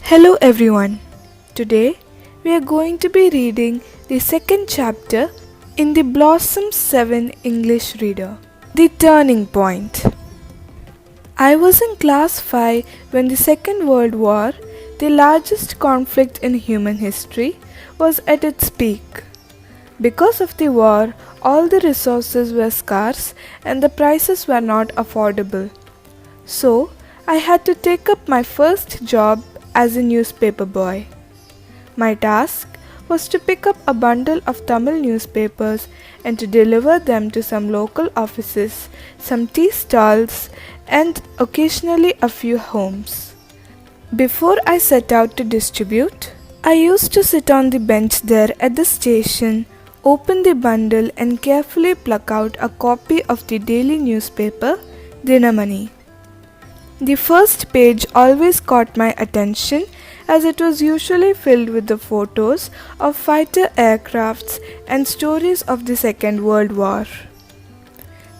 Hello everyone. Today we are going to be reading the second chapter in the Blossom 7 English Reader. The Turning Point. I was in class 5 when the Second World War, the largest conflict in human history, was at its peak. Because of the war, all the resources were scarce and the prices were not affordable. So, I had to take up my first job as a newspaper boy. My task was to pick up a bundle of Tamil newspapers and to deliver them to some local offices, some tea stalls, and occasionally a few homes. Before I set out to distribute, I used to sit on the bench there at the station, open the bundle, and carefully pluck out a copy of the daily newspaper, Dinamani. The first page always caught my attention as it was usually filled with the photos of fighter aircrafts and stories of the Second World War.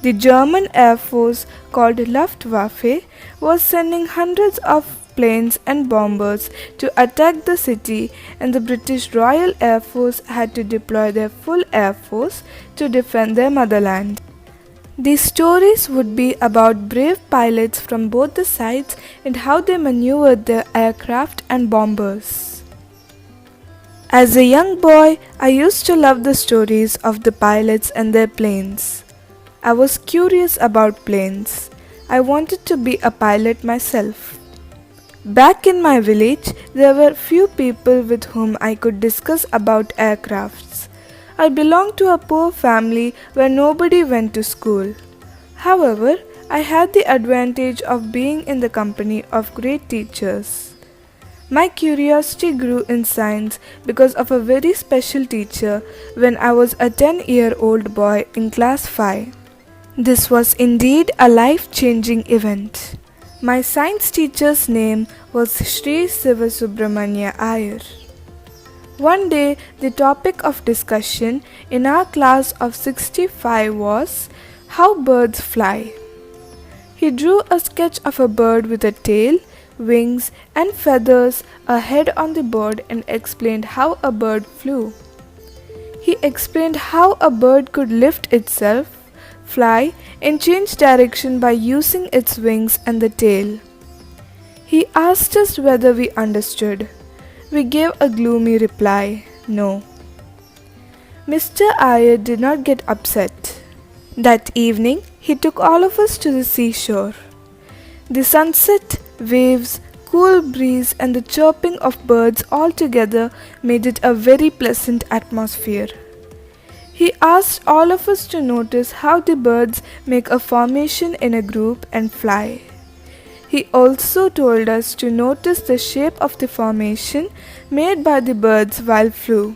The German Air Force, called Luftwaffe, was sending hundreds of planes and bombers to attack the city, and the British Royal Air Force had to deploy their full air force to defend their motherland. These stories would be about brave pilots from both the sides and how they maneuvered their aircraft and bombers. As a young boy, I used to love the stories of the pilots and their planes. I was curious about planes. I wanted to be a pilot myself. Back in my village, there were few people with whom I could discuss about aircrafts. I belonged to a poor family where nobody went to school. However, I had the advantage of being in the company of great teachers. My curiosity grew in science because of a very special teacher when I was a 10-year-old boy in class 5. This was indeed a life-changing event. My science teacher's name was Sri Sivasubramanya Iyer. One day, the topic of discussion in our class of 65 was how birds fly. He drew a sketch of a bird with a tail, wings, and feathers, a head on the board, and explained how a bird flew. He explained how a bird could lift itself, fly, and change direction by using its wings and the tail. He asked us whether we understood. We gave a gloomy reply, no. Mr. Iyer did not get upset. That evening, he took all of us to the seashore. The sunset, waves, cool breeze, and the chirping of birds all together made it a very pleasant atmosphere. He asked all of us to notice how the birds make a formation in a group and fly. He also told us to notice the shape of the formation made by the birds while flew.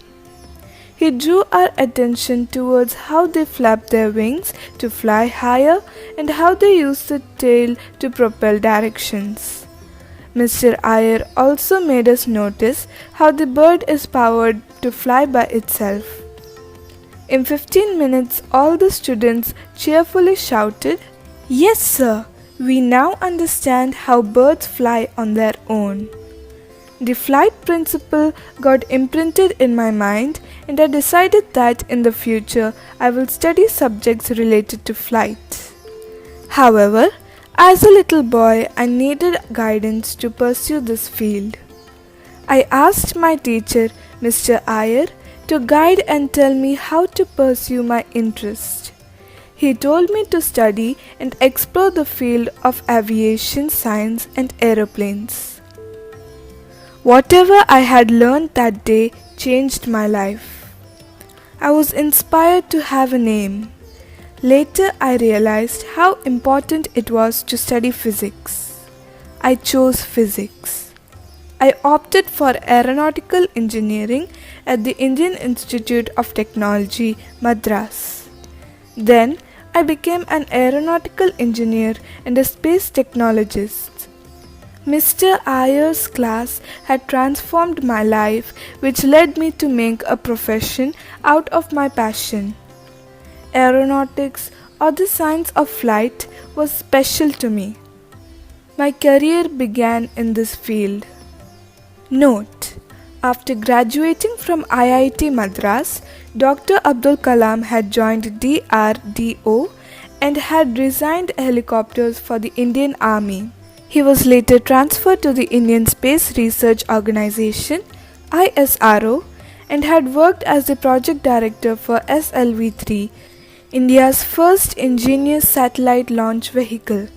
He drew our attention towards how they flap their wings to fly higher and how they use the tail to propel directions. Mr. Iyer also made us notice how the bird is powered to fly by itself. In 15 minutes, all the students cheerfully shouted, "Yes, sir! We now understand how birds fly on their own." The flight principle got imprinted in my mind, and I decided that in the future I will study subjects related to flight. However, as a little boy, I needed guidance to pursue this field. I asked my teacher, Mr. Iyer, to guide and tell me how to pursue my interest. He told me to study and explore the field of aviation science and aeroplanes. Whatever I had learned that day changed my life. I was inspired to have a name. Later I realized how important it was to study physics. I chose physics. I opted for aeronautical engineering at the Indian Institute of Technology, Madras. Then I became an aeronautical engineer and a space technologist. Mr. Iyer's class had transformed my life, which led me to make a profession out of my passion. Aeronautics, or the science of flight, was special to me. My career began in this field. Note: after graduating from IIT Madras, Dr. Abdul Kalam had joined DRDO and had resigned helicopters for the Indian Army. He was later transferred to the Indian Space Research Organisation (ISRO) and had worked as the project director for SLV-3, India's first ingenious satellite launch vehicle.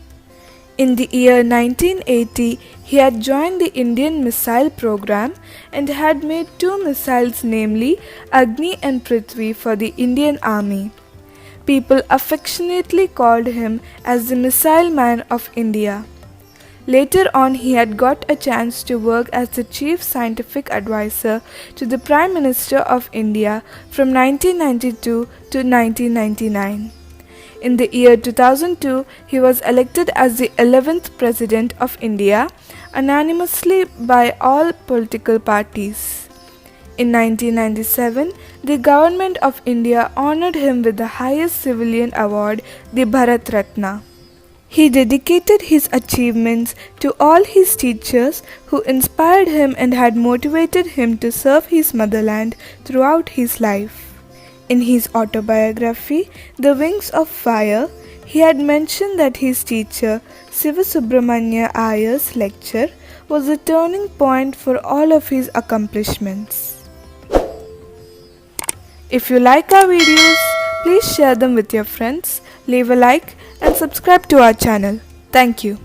In the year 1980, he had joined the Indian Missile Program and had made 2 missiles, namely Agni and Prithvi, for the Indian Army. People affectionately called him as the Missile Man of India. Later on, he had got a chance to work as the Chief Scientific Advisor to the Prime Minister of India from 1992 to 1999. In the year 2002, he was elected as the 11th President of India, unanimously by all political parties. In 1997, the Government of India honoured him with the highest civilian award, the Bharat Ratna. He dedicated his achievements to all his teachers who inspired him and had motivated him to serve his motherland throughout his life. In his autobiography, The Wings of Fire, he had mentioned that his teacher, Siva Subramanya Iyer's lecture, was a turning point for all of his accomplishments. If you like our videos, please share them with your friends, leave a like and subscribe to our channel. Thank you.